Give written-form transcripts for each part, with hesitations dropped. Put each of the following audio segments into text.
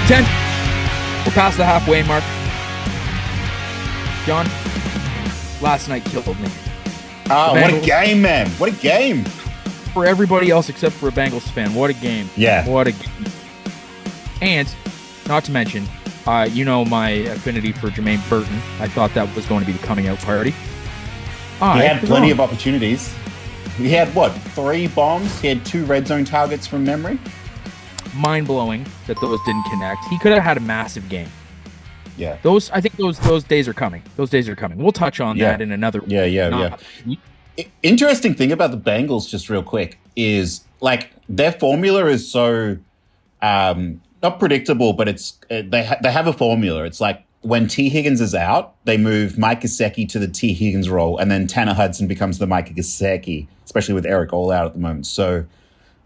10. We're past the halfway mark. John, last night killed me. Oh, what a game, man. What a game. For everybody else except for a Bengals fan, what a game. Yeah. What a game. And, not to mention, you know my affinity for Jermaine Burton. I thought that was going to be the coming out party. He had plenty of opportunities. He had, 3 bombs? He had 2 red zone targets from memory. Mind-blowing that those didn't connect. He could have had a massive game. Yeah. I think those days are coming. Those days are coming. We'll touch on that in another week. Interesting thing about the Bengals, just real quick, is their formula is so not predictable, but it's they have a formula. It's like when T. Higgins is out, they move Mike Gesicki to the T. Higgins role, and then Tanner Hudson becomes the Mike Gesicki, especially with Eric all out at the moment. So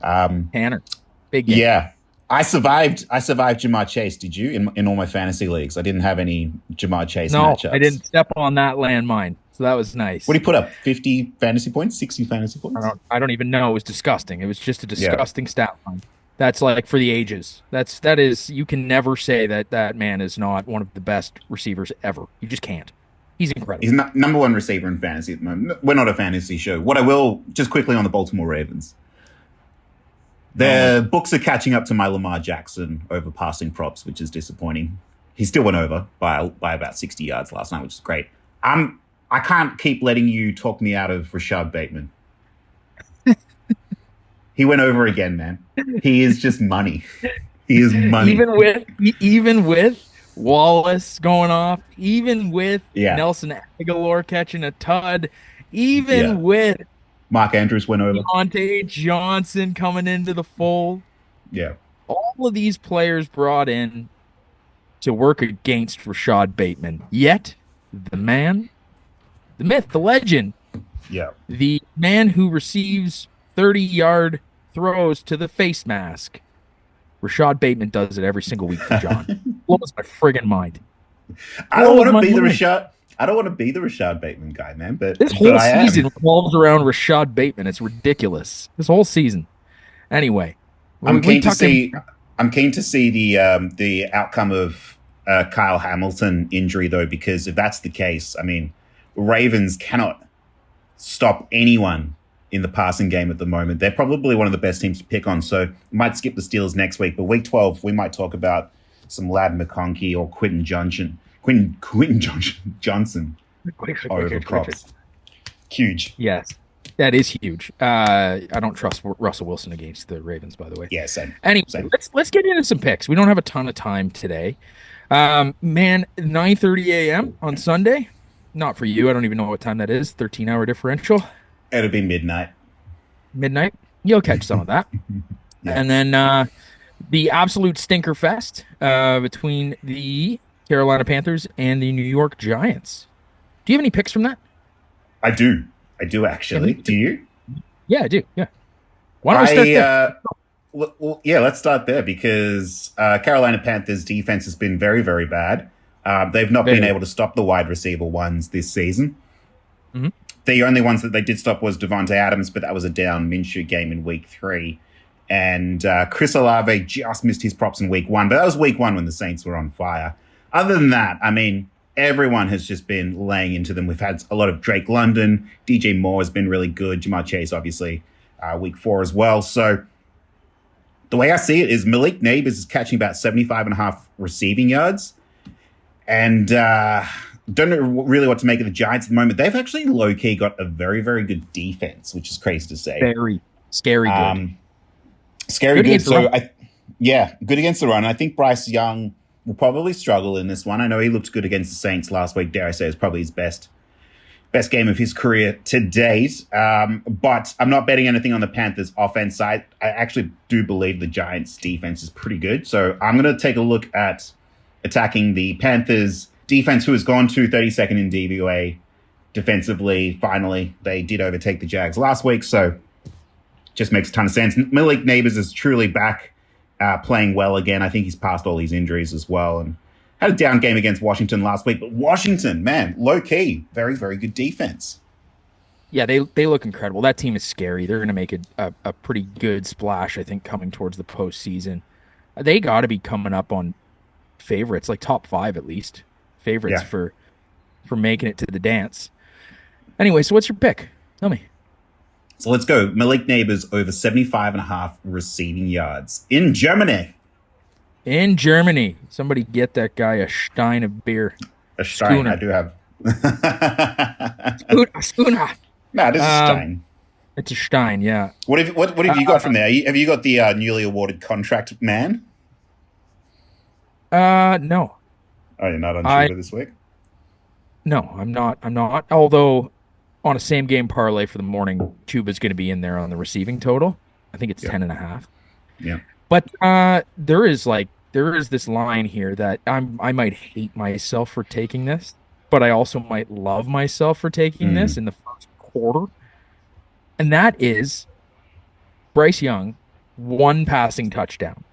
Tanner, big game. Yeah. I survived Jamar Chase. Did you in all my fantasy leagues? I didn't have any Jamar Chase matchups. No, I didn't step on that landmine, so that was nice. What did he put up? 50 fantasy points? 60 fantasy points? I don't even know. It was disgusting. It was just a disgusting stat line. That's like for the ages. That is. You can never say that man is not one of the best receivers ever. You just can't. He's incredible. He's number one receiver in fantasy at the moment. We're not a fantasy show. What I will just quickly on the Baltimore Ravens. Their books are catching up to my Lamar Jackson overpassing props, which is disappointing. He still went over by about 60 yards last night, which is great. I can't keep letting you talk me out of Rashad Bateman. He went over again, man. He is just money. He is money. Even with Wallace going off, even with Nelson Aguilar catching a tud, even with Mark Andrews went over. Deontay Johnson coming into the fold. Yeah. All of these players brought in to work against Rashad Bateman. Yet, the man, the myth, the legend, the man who receives 30-yard throws to the face mask, Rashad Bateman does it every single week for John. Blows my friggin' mind. I don't want to be the Rashad Bateman guy, man. But this whole season revolves around Rashad Bateman. It's ridiculous. This whole season. Anyway, I'm keen to see the outcome of Kyle Hamilton injury, though, because if that's the case, I mean, Ravens cannot stop anyone in the passing game at the moment. They're probably one of the best teams to pick on. So we might skip the Steelers next week, but week 12 we might talk about some Lad McConkey or Quentin Johnson over props. Huge. Yes, that is huge. I don't trust Russell Wilson against the Ravens, by the way. Yeah, same. Anyway, same. Let's get into some picks. We don't have a ton of time today. Man, 9:30 a.m. on Sunday. Not for you. I don't even know what time that is. 13-hour differential. It'll be midnight. Midnight. You'll catch some of that. And then the absolute stinker fest between the Carolina Panthers and the New York Giants. Do you have any picks from that? I do actually. Do you? Yeah, I do. Yeah. Why don't we start there? Well, let's start there because Carolina Panthers defense has been very, very bad. They've not been able to stop the wide receiver ones this season. Mm-hmm. The only ones that they did stop was Devontae Adams, but that was a down Minshew game in week 3. And Chris Olave just missed his props in week 1, but that was week 1 when the Saints were on fire. Other than that, I mean, everyone has just been laying into them. We've had a lot of Drake London. DJ Moore has been really good. Jamar Chase, obviously, week 4 as well. So the way I see it is Malik Nabers is catching about 75.5 receiving yards. And don't know really what to make of the Giants at the moment. They've actually low-key got a very, very good defense, which is crazy to say. Very scary good. Scary good. So, good against the run. I think Bryce Young will probably struggle in this one. I know he looked good against the Saints last week. Dare I say, it's probably his best game of his career to date. But I'm not betting anything on the Panthers offense side. I actually do believe the Giants defense is pretty good. So I'm going to take a look at attacking the Panthers defense, who has gone to 32nd in DVOA defensively. Finally, they did overtake the Jags last week. So just makes a ton of sense. Malik Nabers is truly back playing well again. I think he's past all these injuries as well. And had a down game against Washington last week. But Washington, man, low-key, very, very good defense. Yeah, they look incredible. That team is scary. They're going to make a pretty good splash, I think, coming towards the postseason. They got to be coming up on favorites, like top 5 at least favorites for making it to the dance. Anyway, so what's your pick? Tell me. So let's go. Malik Neighbors over 75.5 receiving yards in Germany. In Germany. Somebody get that guy a Stein of beer. A Stein, I do have. Schooner. No, this is Stein. It's a Stein, yeah. What have you got from there? Have you got the newly awarded contract man? No. Oh, you're not on Chuba this week? No, I'm not. Although on a same game parlay for the morning, Chuba's going to be in there on the receiving total. I think it's 10.5. Yeah. But there is this line here that I might hate myself for taking this, but I also might love myself for taking this in the first quarter. And that is Bryce Young, 1 passing touchdown.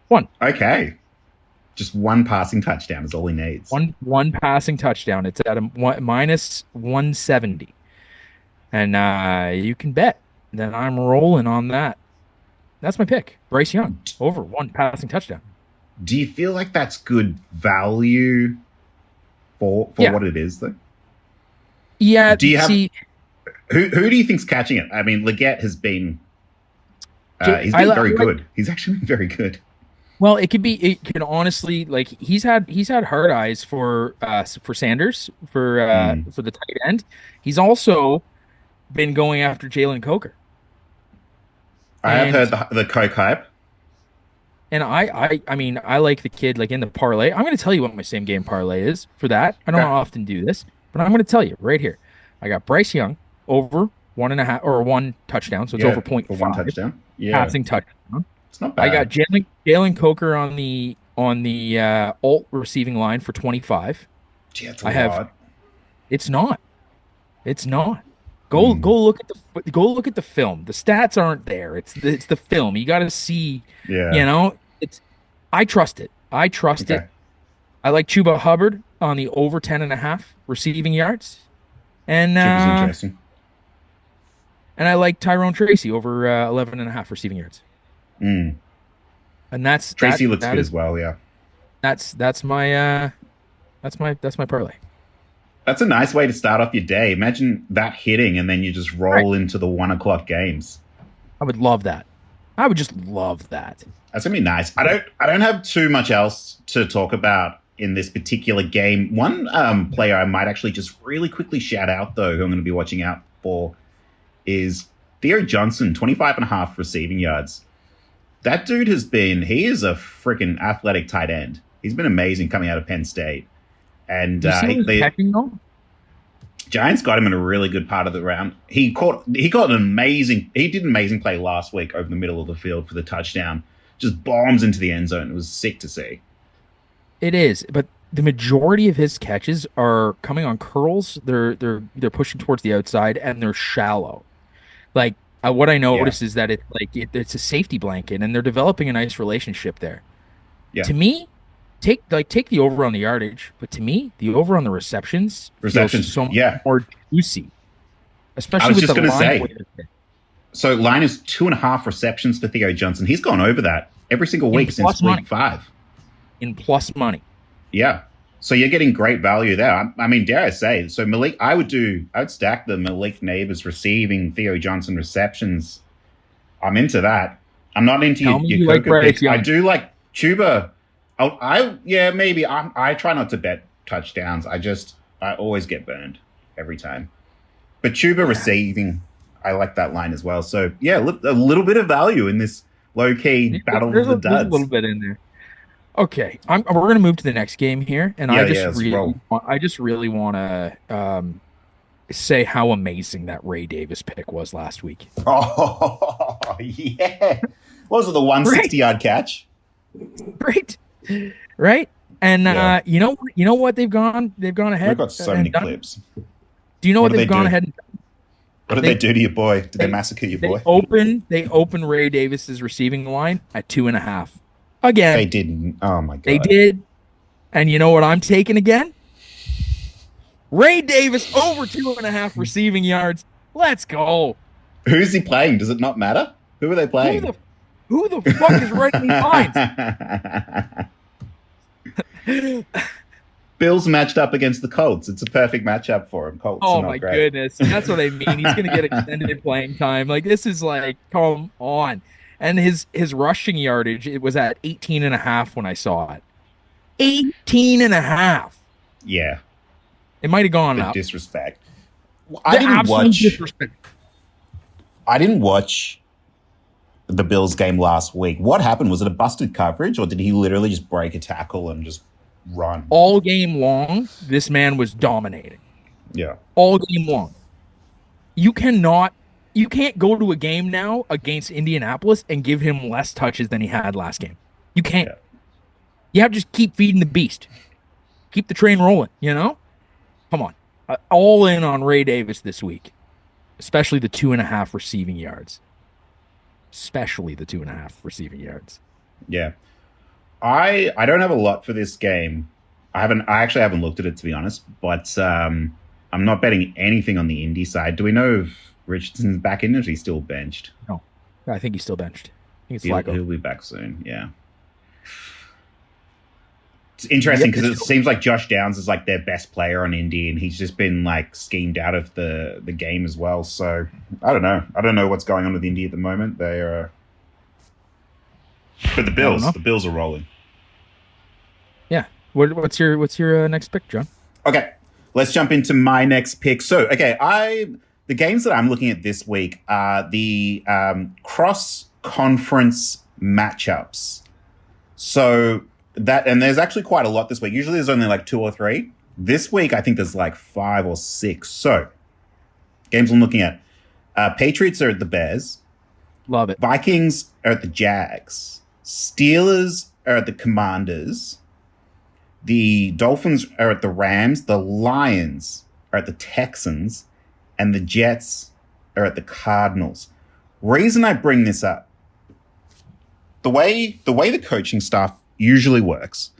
1. Okay. Just 1 passing touchdown is all he needs. One passing touchdown. It's at a minus 170. And you can bet that I'm rolling on that. That's my pick. Bryce Young, over 1 passing touchdown. Do you feel like that's good value for what it is, though? Yeah. Do you have who do you think's catching it? I mean, Leggett has been he's been very good. He's actually been very good. Well, it could honestly, like, he's had hard eyes for Sanders for the tight end. He's also been going after Jalen Coker. I have heard the Coke hype. And I mean, I like the kid, like, in the parlay. I'm going to tell you what my same game parlay is for that. I don't often do this, but I'm going to tell you right here. I got Bryce Young over 1.5 or 1 touchdown, so it's over 0.5. 1 touchdown. Yeah. Passing touchdown. It's not bad. I got Jalen Coker on the alt receiving line for 25. Gee, that's a lot. It's not. Go look at the film. The stats aren't there. It's the film. You got to see. Yeah. You know, I trust it. I like Chuba Hubbard on the over 10.5 receiving yards, and Chuba's interesting. And I like Tyrone Tracy over 11.5 receiving yards. And that's Tracy looks good as well. Yeah. That's my parlay. That's a nice way to start off your day. Imagine that hitting, and then you just roll into the 1 o'clock games. I would love that. I would just love that. That's gonna be nice. I don't have too much else to talk about in this particular game. One player I might actually just really quickly shout out, though, who I'm going to be watching out for, is Theo Johnson, 25.5 receiving yards. That dude he is a freaking athletic tight end. He's been amazing coming out of Penn State. And the Giants got him in a really good part of the round. He did an amazing play last week over the middle of the field for the touchdown. Just bombs into the end zone. It was sick to see. It is, but the majority of his catches are coming on curls. They're pushing towards the outside, and they're shallow. Like, what I noticed is that it's a safety blanket, and they're developing a nice relationship there. Yeah. To me, take the over on the yardage, but to me, the over on the receptions feels so much more juicy. Especially I was with just the going to line. say. So line is 2.5 receptions for Theo Johnson. He's gone over that every single week since week 5. In plus money. Yeah. So you're getting great value there. I mean, dare I say, so Malik, I would stack the Malik Neighbors receiving, Theo Johnson receptions. I'm into that. I'm not into your Coca picks. I do like Chuba. Maybe. I try not to bet touchdowns. I always get burned every time. But Chuba receiving, I like that line as well. So yeah, a little bit of value in this low-key battle of the duds. There's a little bit in there. Okay, we're going to move to the next game here, and I just really want to say how amazing that Ray Davis pick was last week. Oh yeah, what was it, the 160-yard catch? Right, and you know what they've gone ahead. We've got so many clips. Do you know what they've gone ahead and done? What did they do to your boy? Did they massacre your boy? They opened Ray Davis's receiving line at 2.5. Again. They didn't. Oh, my God. They did. And you know what I'm taking again? Ray Davis over 2.5 receiving yards. Let's go. Who's he playing? Does it not matter? Who are they playing? Who the fuck is writing these lines? Bills matched up against the Colts. It's a perfect matchup for him. Colts are Oh not my great. goodness. That's what I mean. He's going to get extended playing time. Like this is like, come on. And his rushing yardage, it was at 18 and a half when I saw it. 18 and a half. Yeah. It might have gone The up. disrespect. The absolute disrespect. I didn't watch the Bills game last week. What happened? Was it a busted coverage, or did he literally just break a tackle and just run? All game long, this man was dominating. Yeah. All game long. You can't go to a game now against Indianapolis and give him less touches than he had last game. You can't. Yeah. You have to just keep feeding the beast. Keep the train rolling, you know? Come on. All in on Ray Davis this week, especially the 2.5 receiving yards. Yeah. I don't have a lot for this game. I actually haven't looked at it, to be honest, but I'm not betting anything on the Indy side. Do we know if Richardson's back in, or is he still benched? No. I think he's still benched. I think it's He'll be back soon, yeah. It's interesting because it seems like Josh Downs is like their best player on Indy, and he's just been like schemed out of the game as well. So I don't know. I don't know what's going on with Indy at the moment. They are, but the Bills are rolling. Yeah. What's your next pick, John? Okay, let's jump into my next pick. So the games that I'm looking at this week are the cross conference matchups. So. And there's actually quite a lot this week. Usually there's only like 2 or 3. This week, I think there's like 5 or 6. So, games I'm looking at. Patriots are at the Bears. Love it. Vikings are at the Jags. Steelers are at the Commanders. The Dolphins are at the Rams. The Lions are at the Texans. And the Jets are at the Cardinals. Reason I bring this up, the way the coaching staff usually works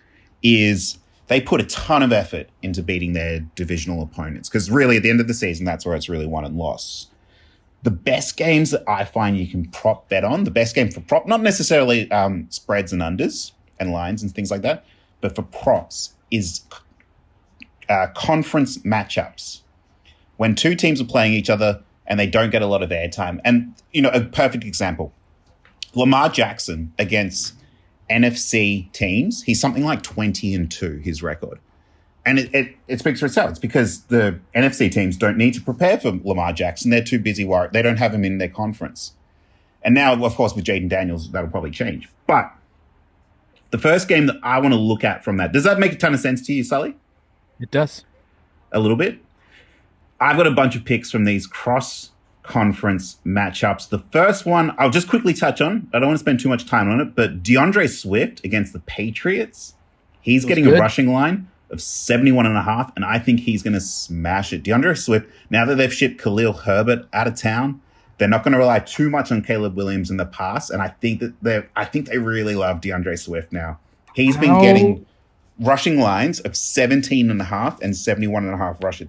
is they put a ton of effort into beating their divisional opponents, because really at the end of the season, that's where it's really won and lost. The best games that I find you can prop bet on, the best game for prop, not necessarily spreads and unders and lines and things like that, but for props is conference matchups. When two teams are playing each other and they don't get a lot of airtime. And, a perfect example, Lamar Jackson against NFC teams, he's something like 20-2, his record. And it speaks for itself. It's because the NFC teams don't need to prepare for Lamar Jackson. They're too busy worried. They don't have him in their conference. And now, of course, with Jaden Daniels, that'll probably change. But the first game that I want to look at from that, does that make a ton of sense to you, Sully? It does. A little bit. I've got a bunch of picks from these cross-conference matchups. The first one, I'll just quickly touch on. I don't want to spend too much time on it, but DeAndre Swift against the Patriots. He's getting a rushing line of 71.5, and I think he's going to smash it. DeAndre Swift, now that they've shipped Khalil Herbert out of town, they're not going to rely too much on Caleb Williams in the pass, and I think they really love DeAndre Swift now. He's been getting rushing lines of 17.5 and 71.5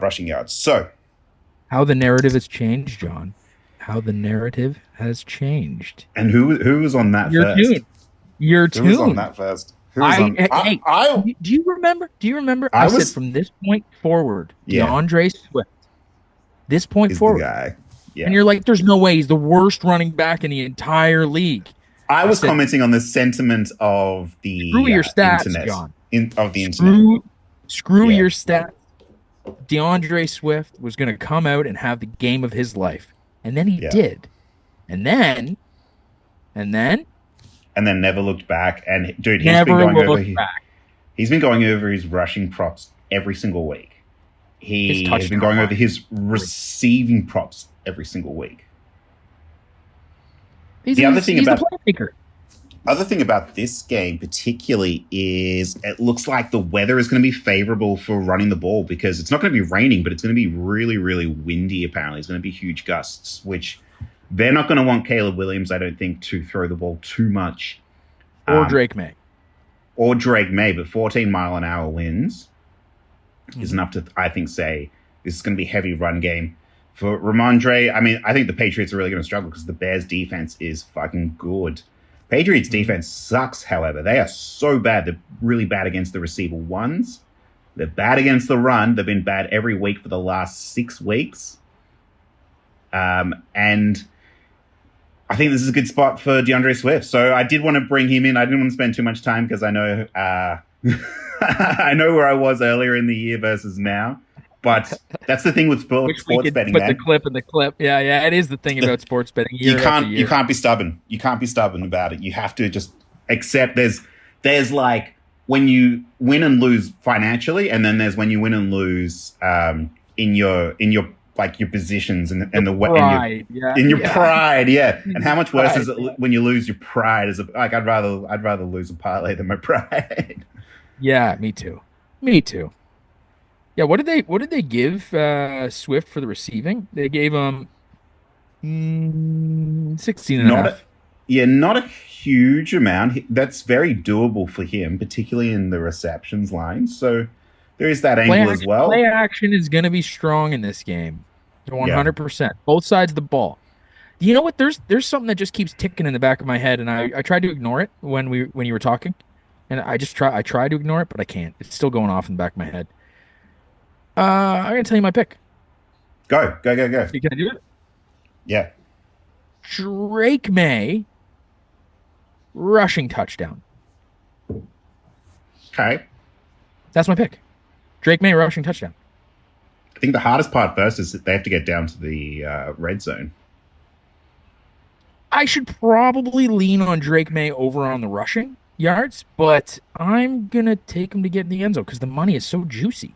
rushing yards. So, how the narrative has changed, John. How the narrative has changed. And who was on that first? Your tune. Who was on that first? Do you remember? I said from this point forward, DeAndre Swift. This point forward, the guy. Yeah. And you're like, there's no way he's the worst running back in the entire league. I was commenting on the sentiment of the your stats, internet. John. Of the internet. Screw your stats. DeAndre Swift was going to come out and have the game of his life. And then he did. And then never looked back. And dude, he's been going over his rushing props every single week. He has been going over his receiving props every single week. He's the playmaker. Other thing about this game particularly is it looks like the weather is going to be favorable for running the ball, because it's not going to be raining, but it's going to be really, really windy, apparently. It's going to be huge gusts, which they're not going to want Caleb Williams, I don't think, to throw the ball too much. Or Drake Maye. But 14-mile-an-hour winds is enough to, I think, say this is going to be a heavy run game. For Ramondre, I think the Patriots are really going to struggle because the Bears' defense is fucking good. Patriots defense sucks, however. They are so bad. They're really bad against the receiver ones. They're bad against the run. They've been bad every week for the last 6 weeks. And I think this is a good spot for DeAndre Swift. So I did want to bring him in. I didn't want to spend too much time because I know I know where I was earlier in the year versus now. But that's the thing with sports betting, put man. the clip in the clip. Yeah, it is the thing about sports betting. You can't be stubborn. You can't be stubborn about it. You have to just accept there's like when you win and lose financially, and then there's when you win and lose in your like your positions and the pride, pride, yeah. And how much worse is it when you lose your pride? Like I'd rather lose a parlay than my pride. Yeah, me too. Yeah, what did they give Swift for the receiving? They gave him 16 and a half. Not a huge amount. That's very doable for him, particularly in the receptions line. So there is that angle as well. Play action is going to be strong in this game. 100%. Both sides of the ball. You know what? There's something that just keeps ticking in the back of my head, and I tried to ignore it when you were talking, and I try to ignore it, but I can't. It's still going off in the back of my head. I'm going to tell you my pick. Go. Can I do it? Yeah. Drake Maye, rushing touchdown. Okay. That's my pick. Drake Maye, rushing touchdown. I think the hardest part first is that they have to get down to the red zone. I should probably lean on Drake Maye over on the rushing yards, but I'm going to take him to get in the end zone because the money is so juicy.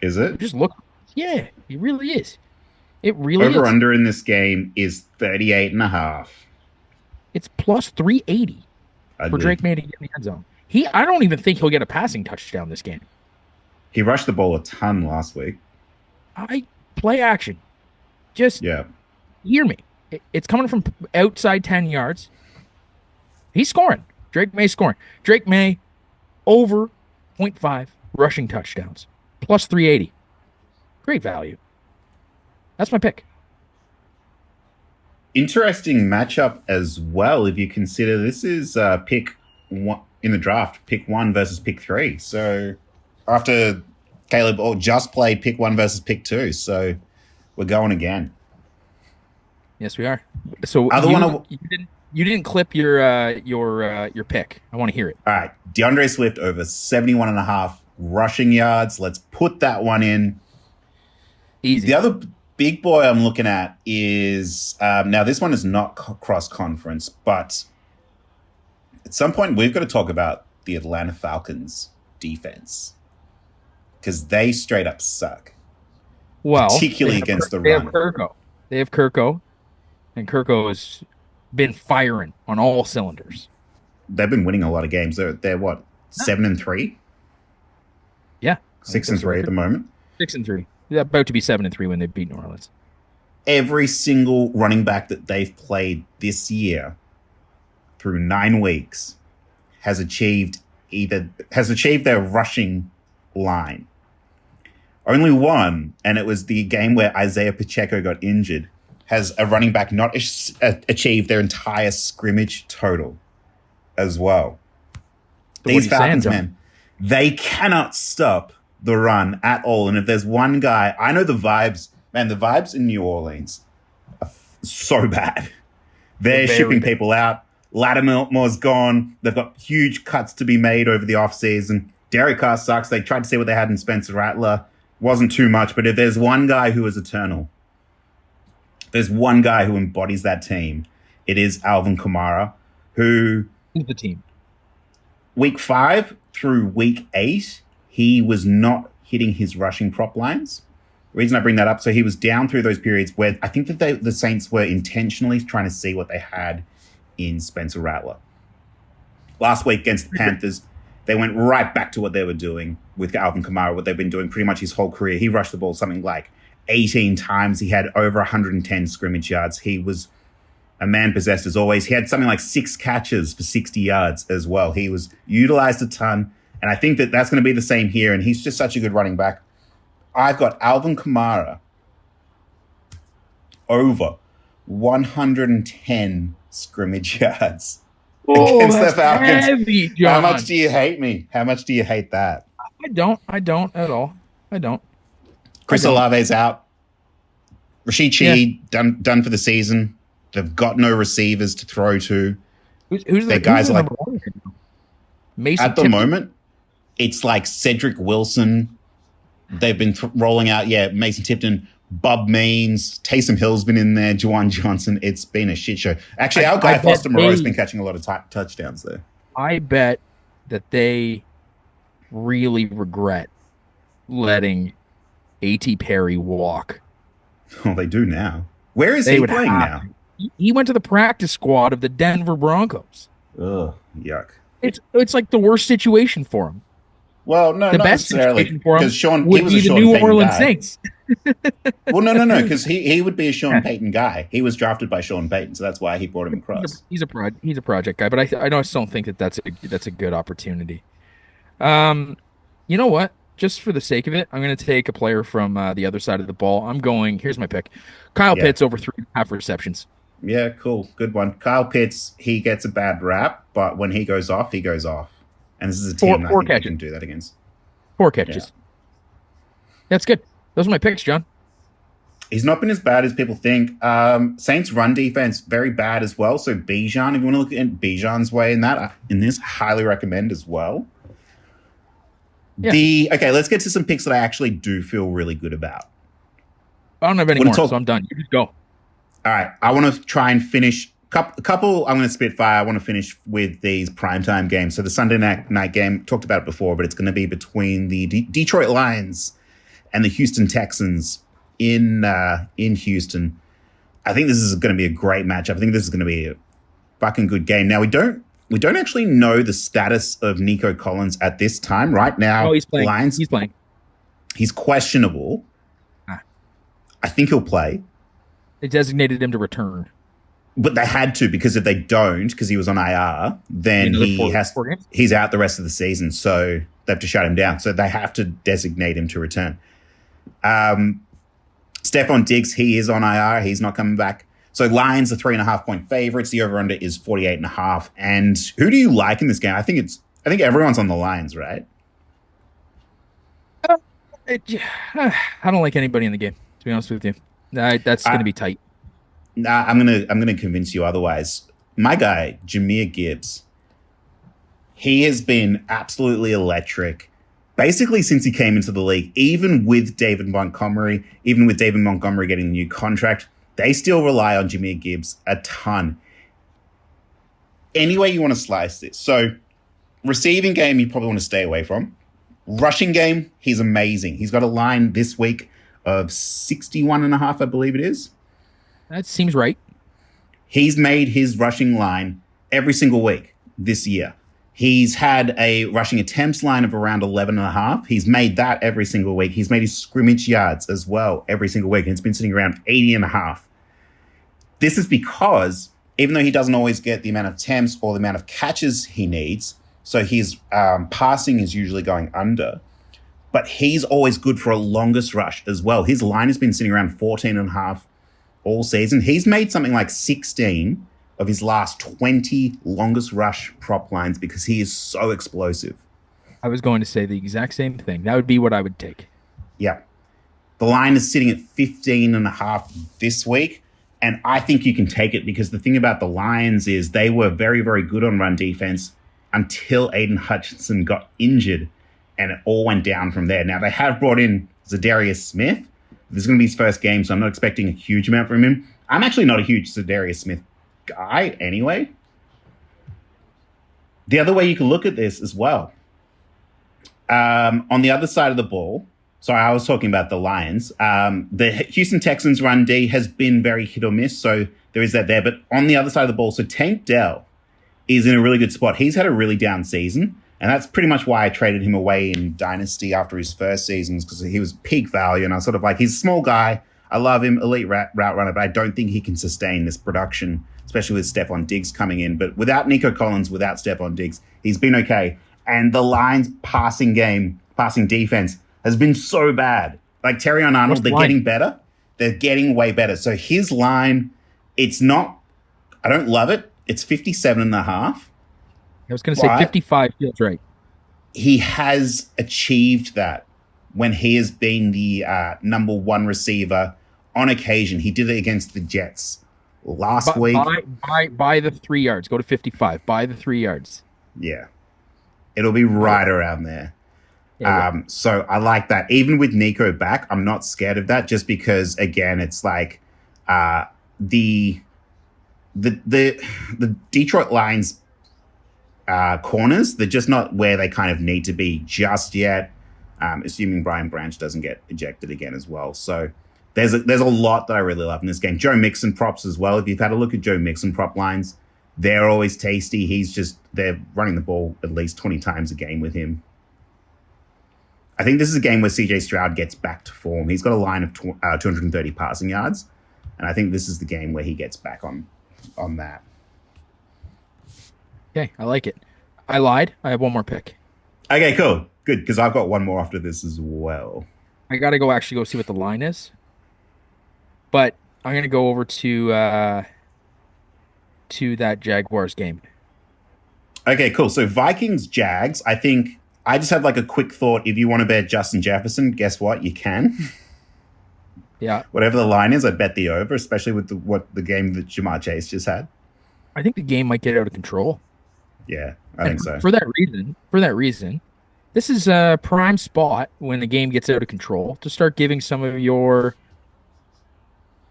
Is it? Just look. Yeah, it really is. It really is. Over-under in this game is 38.5. It's plus 380 for Drake Maye to get in the end zone. I don't even think he'll get a passing touchdown this game. He rushed the ball a ton last week. Play action. Just hear me. It's coming from outside 10 yards. He's scoring. Drake Maye scoring. Drake Maye over 0.5 rushing touchdowns. Plus 380. Great value. That's my pick. Interesting matchup as well if you consider this is pick one in the draft, pick 1 versus pick 3. So after Caleb just played pick 1 versus pick 2, so we're going again. Yes, we are. So you didn't clip your pick. I want to hear it. All right, DeAndre Swift over 71.5 rushing yards. Let's put that one in. Easy. The other big boy I'm looking at is now this one is not cross conference, but at some point we've got to talk about the Atlanta Falcons defense because they straight up suck. Well, particularly against the run. They have Kirko, and Kirko has been firing on all cylinders. They've been winning a lot of games. They're what, 7-3? Yeah, 6-3 at the moment. 6-3. They're about to be 7-3 when they beat New Orleans. Every single running back that they've played this year through 9 weeks has achieved their rushing line. Only one, and it was the game where Isaiah Pacheco got injured, has a running back not achieved their entire scrimmage total as well. So these Falcons, man, they cannot stop the run at all. And if there's one guy, I know the vibes in New Orleans are so bad. They're shipping people out. Lattimore's gone. They've got huge cuts to be made over the offseason. Derek Carr sucks. They tried to see what they had in Spencer Rattler. Wasn't too much. But if there's one guy who is eternal, there's one guy who embodies that team, it is Alvin Kamara, who... Who's the team? Week 5 through week 8, he was not hitting his rushing prop lines. The reason I bring that up, so he was down through those periods where I think that the Saints were intentionally trying to see what they had in Spencer Rattler. Last week against the Panthers, they went right back to what they were doing with Alvin Kamara, what they've been doing pretty much his whole career. He rushed the ball something like 18 times. He had over 110 scrimmage yards. He was a man possessed as always. He had something like 6 catches for 60 yards as well. He was utilized a ton. And I think that that's going to be the same here. And he's just such a good running back. I've got Alvin Kamara over 110 scrimmage yards against the Falcons. Heavy, John. How much do you hate me? How much do you hate that? I don't at all. I don't. Chris Olave's out. Rashid Shaheed done for the season. They've got no receivers to throw to. Who's the guys like Mason at the Tipton? Moment? It's like Cedric Wilson. They've been rolling out, Mason Tipton, Bob Means, Taysom Hill's been in there, Juwan Johnson. It's been a shit show. Actually, our guy Foster Moreau's been catching a lot of touchdowns there. I bet that they really regret letting A.T. Perry walk. Oh, they do now. Where is he playing now? He went to the practice squad of the Denver Broncos. Ugh, yuck. It's like the worst situation for him. Well, no, the not best situation for him Sean, would be the New Orleans Saints. Well, no, because he would be a Sean Payton guy. He was drafted by Sean Payton, so that's why he brought him across. He's a project guy, but I just don't think that's a good opportunity. You know what? Just for the sake of it, I'm going to take a player from the other side of the ball. Here's my pick. Kyle Pitts over 3.5 receptions. Yeah, cool. Good one. Kyle Pitts, he gets a bad rap, but when he goes off, he goes off. And this is a team that I can do that against. 4 catches. Yeah. That's good. Those are my picks, John. He's not been as bad as people think. Saints run defense, very bad as well. So Bijan, if you want to look at Bijan's way in this, highly recommend as well. Yeah. Okay, let's get to some picks that I actually do feel really good about. I don't have any more, so I'm done. You just go. All right, I want to try and finish a couple. I'm going to spitfire. I want to finish with these primetime games. So the Sunday night game, talked about it before, but it's going to be between the Detroit Lions and the Houston Texans in Houston. I think this is going to be a great matchup. I think this is going to be a fucking good game. Now we don't actually know the status of Nico Collins at this time. Right now, he's playing. Lions, he's playing. He's questionable. I think he'll play. They designated him to return. But they had to, because if they don't, because he was on IR, then he's out the rest of the season. So they have to shut him down. So they have to designate him to return. Stephon Diggs, he is on IR. He's not coming back. So Lions are 3.5-point favorites. The over-under is 48.5. And who do you like in this game? I think everyone's on the Lions, right? I don't like anybody in the game, to be honest with you. That's going to be tight. Nah, I'm gonna convince you otherwise. My guy, Jahmyr Gibbs, he has been absolutely electric, basically since he came into the league. Even with David Montgomery getting a new contract, they still rely on Jahmyr Gibbs a ton. Any way you want to slice this. So, receiving game, you probably want to stay away from. Rushing game, he's amazing. He's got a line this week of 61.5, I believe it is. That seems right. He's made his rushing line every single week this year. He's had a rushing attempts line of around 11.5. He's made that every single week. He's made his scrimmage yards as well every single week. And it's been sitting around 80.5. This is because even though he doesn't always get the amount of attempts or the amount of catches he needs, so his passing is usually going under, but he's always good for a longest rush as well. His line has been sitting around 14.5 all season. He's made something like 16 of his last 20 longest rush prop lines because he is so explosive. I was going to say the exact same thing. That would be what I would take. Yeah. The line is sitting at 15.5 this week, and I think you can take it because the thing about the Lions is they were very, very good on run defense until Aiden Hutchinson got injured, and it all went down from there. Now, they have brought in Zadarius Smith. This is going to be his first game, so I'm not expecting a huge amount from him. I'm actually not a huge Zadarius Smith guy anyway. The other way you can look at this as well, on the other side of the ball, sorry, I was talking about the Lions. The Houston Texans run D has been very hit or miss, so there is that there. But on the other side of the ball, so Tank Dell is in a really good spot. He's had a really down season. And that's pretty much why I traded him away in Dynasty after his first seasons, because he was peak value. And I was sort of like, he's a small guy. I love him, elite route runner, but I don't think he can sustain this production, especially with Stephon Diggs coming in. But without Nico Collins, without Stephon Diggs, he's been okay. And the Lions' passing defense has been so bad. Like Terrion Arnold, they're getting better. They're getting way better. So his line, it's not, I don't love it. It's 57.5. I was going to say 55 feels right. He has achieved that when he has been the number one receiver on occasion. He did it against the Jets last week. By the 3 yards. Go to 55. By the 3 yards. Yeah. It'll be right around there. So I like that. Even with Nico back, I'm not scared of that just because, again, it's like the Detroit Lions corners, they're just not where they kind of need to be just yet, assuming Brian Branch doesn't get ejected again as well. So there's a lot that I really love in this game. Joe Mixon props as well. If you've had a look at Joe Mixon prop lines, they're always tasty. They're running the ball at least 20 times a game with him. I think this is a game where CJ Stroud gets back to form. He's got a line of 230 passing yards, and I think this is the game where he gets back on that. Okay, I like it. I lied. I have one more pick. Okay, cool. Good, because I've got one more after this as well. I got to go see what the line is. But I'm going to go over to that Jaguars game. Okay, cool. So Vikings-Jags, I think I just have like a quick thought. If you want to bet Justin Jefferson, guess what? You can. Yeah. Whatever the line is, I bet the over, especially with the game that Jamar Chase just had. I think the game might get out of control. Yeah, I think so. For that reason, this is a prime spot when the game gets out of control to start giving some of your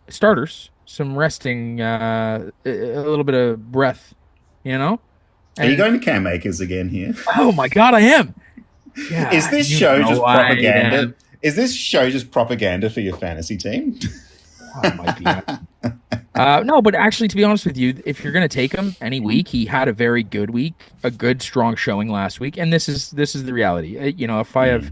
starters some resting, a little bit of breath, And are you going to Cam Akers again here? Oh my God, I am. Yeah, is this show just propaganda? Is this show just propaganda for your fantasy team? Oh my God. No, but actually, to be honest with you, if you're going to take him any week, he had a very good week, a good strong showing last week, and this is the reality. If I have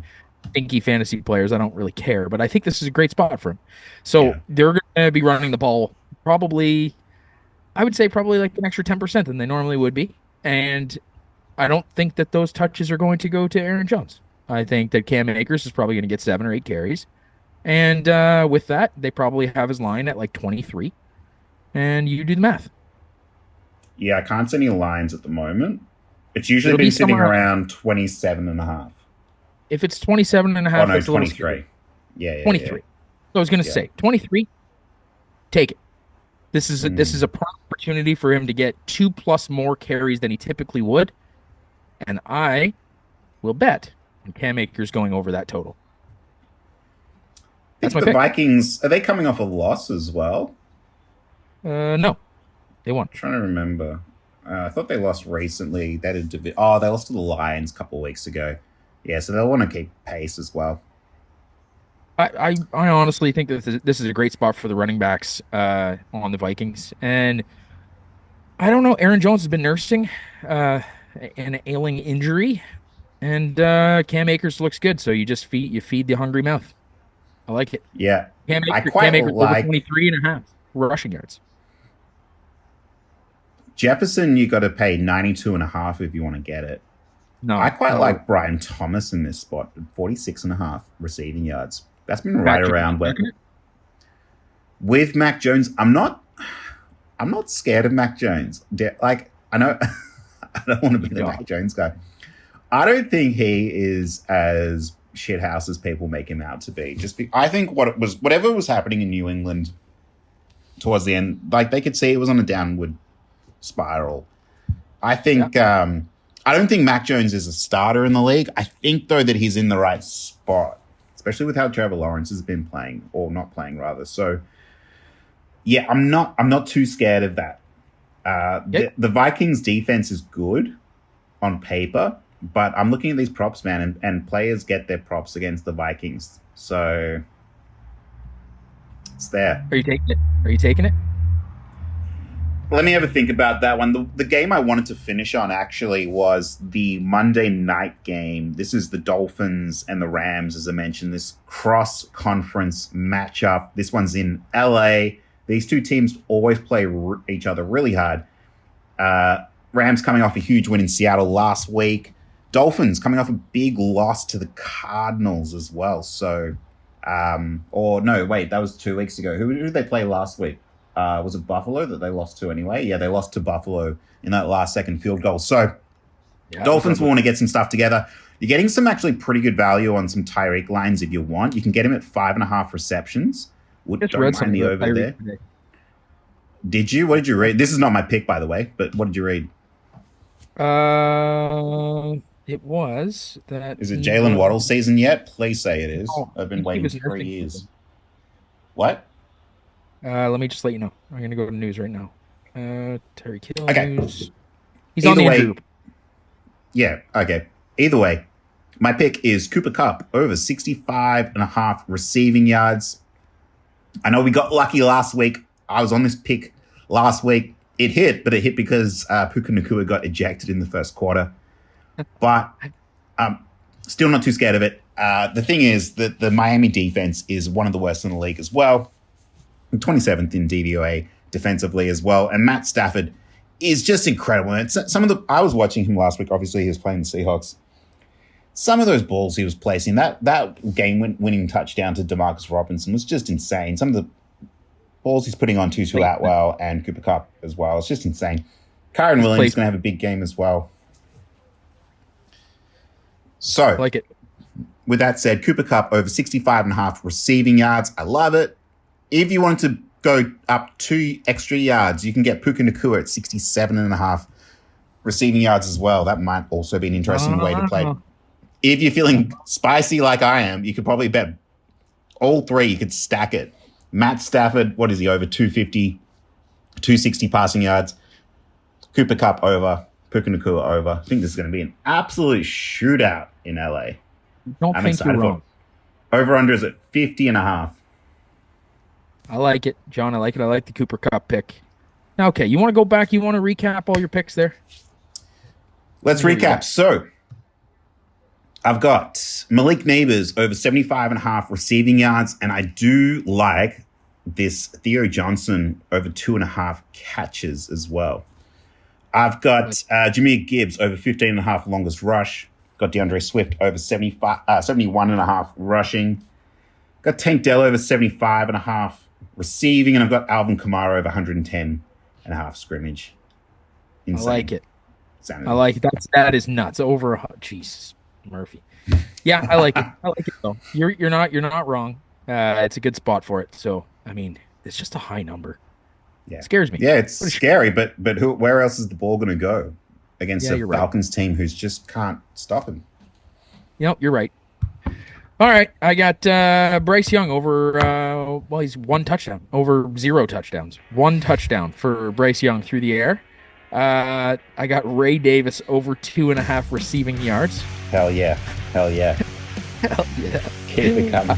stinky fantasy players, I don't really care, but I think this is a great spot for him. So they're going to be running the ball I would say probably like an extra 10% than they normally would be, and I don't think that those touches are going to go to Aaron Jones. I think that Cam Akers is probably going to get 7 or 8 carries. And with that, they probably have his line at like 23. And you do the math. Yeah, I can't see any lines at the moment. It's usually been sitting around 27.5. If it's 27.5, oh, no, 23. Yeah, 23. Yeah. So I was going to say 23. Take it. This is a prime opportunity for him to get 2+ more carries than he typically would. And I will bet on Cam Akers going over that total. That's my pick. Vikings, are they coming off a loss as well? No, they won. I'm trying to remember. I thought they lost recently. They lost to the Lions a couple of weeks ago. Yeah, so they'll want to keep pace as well. I honestly think that this is a great spot for the running backs on the Vikings. And I don't know, Aaron Jones has been nursing an ailing injury, and Cam Akers looks good. So you just feed the hungry mouth. I like it. Yeah. Cam Akers over 23.5 rushing yards. Jefferson, you got to pay 92.5 if you want to get it. No, I quite like Brian Thomas in this spot, 46.5 receiving yards. That's been right around where. With Mac Jones, I'm not scared of Mac Jones. Like, I know I don't want to be the Mac Jones guy. I don't think he is as shithouse as people make him out to be. I think whatever was happening in New England towards the end, like they could see it was on a downward spiral. I think I don't think Mac Jones is a starter in the league. I think though that he's in the right spot, especially with how Trevor Lawrence has been playing, or not playing rather. So yeah, I'm not too scared of that. The Vikings defense is good on paper, but I'm looking at these props, man, and players get their props against the Vikings. So it's there. Are you taking it? Let me have a think about that one. The game I wanted to finish on actually was the Monday night game. This is the Dolphins and the Rams, as I mentioned, this cross-conference matchup. This one's in LA. These two teams always play each other really hard. Rams coming off a huge win in Seattle last week. Dolphins coming off a big loss to the Cardinals as well. So, that was 2 weeks ago. Who did they play last week? Was it Buffalo that they lost to anyway? Yeah, they lost to Buffalo in that last second field goal. So Yeah, Dolphins will want to get some stuff together. You're getting some actually pretty good value on some Tyreek lines if you want. You can get him at 5.5 receptions. Don't mind the over there. Today. Did you? What did you read? This is not my pick, by the way, but what did you read? It was that. Is it Jalen Waddle season yet? Please say it is. I've been waiting 3 years. What? Let me just let you know. I'm going to go to news right now. Terry Kill news. He's on the group. Yeah, okay. Either way, my pick is Cooper Kupp over 65.5 receiving yards. I know we got lucky last week. I was on this pick last week. It hit, but it hit because Puka Nacua got ejected in the first quarter. But still not too scared of it. The thing is that the Miami defense is one of the worst in the league as well. 27th in DVOA defensively as well. And Matt Stafford is just incredible. And I was watching him last week. Obviously, he was playing the Seahawks. Some of those balls he was placing, that game-winning touchdown to DeMarcus Robinson was just insane. Some of the balls he's putting on Tutu Atwell and Cooper Kupp as well. It's just insane. Kyron Williams is going to have a big game as well. So, I like it. With that said, Cooper Kupp over 65.5 receiving yards. I love it. If you want to go up 2 extra yards, you can get Puka Nacua at 67.5 receiving yards as well. That might also be an interesting way to play. If you're feeling spicy like I am, you could probably bet all 3. You could stack it. Matt Stafford, what is he, over 250, 260 passing yards. Cooper Kupp over, Puka Nacua over. I think this is going to be an absolute shootout in LA. Don't think you're wrong. Over-under is at 50.5. I like it, John. I like it. I like the Cooper Kupp pick. Now, okay, you want to go back? You want to recap all your picks there? Let's recap. So, I've got Malik Neighbors over 75.5 receiving yards, and I do like this Theo Johnson over 2.5 catches as well. I've got Jahmyr Gibbs over 15.5 longest rush. Got DeAndre Swift over 71.5 rushing. Got Tank Dell over 75.5 receiving, and I've got Alvin Kamara over 110.5 scrimmage. Insane. I like it. Sanity. I like it. That is nuts. Over, Jesus, Murphy. Yeah, I like it. I like it though. You're not wrong. It's a good spot for it. So I mean, it's just a high number. Yeah, it scares me. Yeah, it's scary. But where else is the ball going to go against a Falcons team who's just can't stop him? Yep, you're right. All right, I got Bryce Young over, he's 1 touchdown, over 0 touchdowns. 1 touchdown for Bryce Young through the air. I got Ray Davis over 2.5 receiving yards. Hell yeah. Hell yeah. Hell yeah. Keep it coming.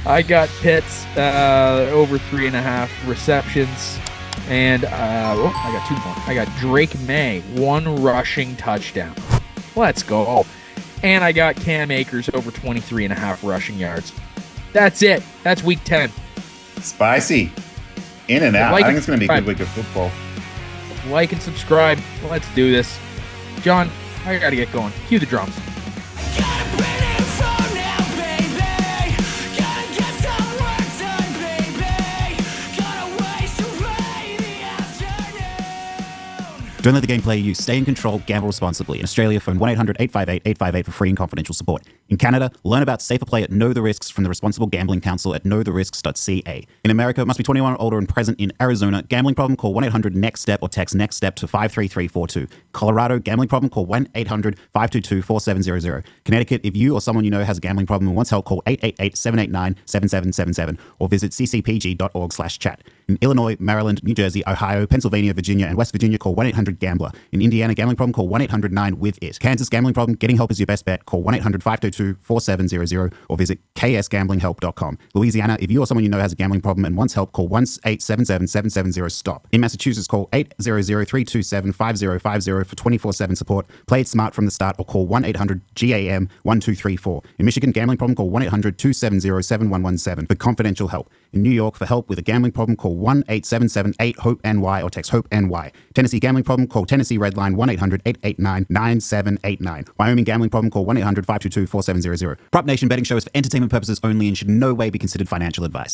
I got Pitts over 3.5 receptions. And I got 2 more. I got Drake Maye, 1 rushing touchdown. Let's go. And I got Cam Akers over 23.5 rushing yards. That's it. That's week 10. Spicy. In and out. I think it's going to be a good week of football. Like and subscribe. Let's do this. John, I got to get going. Cue the drums. Don't let the game play you. Stay in control. Gamble responsibly. In Australia, phone 1-800-858-858 for free and confidential support. In Canada, learn about safer play at Know the Risks from the Responsible Gambling Council at knowtherisks.ca. In America, must be 21 or older and present in Arizona. Gambling problem? Call 1-800-NEXT-STEP or text NEXT STEP to 53342. Colorado, gambling problem? Call 1-800-522-4700. Connecticut, if you or someone you know has a gambling problem and wants help, call 888-789-7777 or visit ccpg.org/chat. In Illinois, Maryland, New Jersey, Ohio, Pennsylvania, Virginia, and West Virginia, call 1-800-GAMBLER. In Indiana, gambling problem? Call 1-800-9-WITH-IT. Kansas, gambling problem? Getting help is your best bet. Call 1-800-522-4700 or visit ksgamblinghelp.com. Louisiana, if you or someone you know has a gambling problem and wants help, call 1-877-770-STOP. In Massachusetts, call 800-327-5050 for 24/7 support. Play it smart from the start or call 1-800-GAM-1234. In Michigan, gambling problem? Call 1-800-270-7117 for confidential help. In New York, for help with a gambling problem, call 1-877-8-HOPE-NY or text HOPE-NY. Tennessee gambling problem? Call Tennessee Redline 1-800-889-9789. Wyoming gambling problem? Call 1-800-522-4700. Prop Nation betting show is for entertainment purposes only and should in no way be considered financial advice.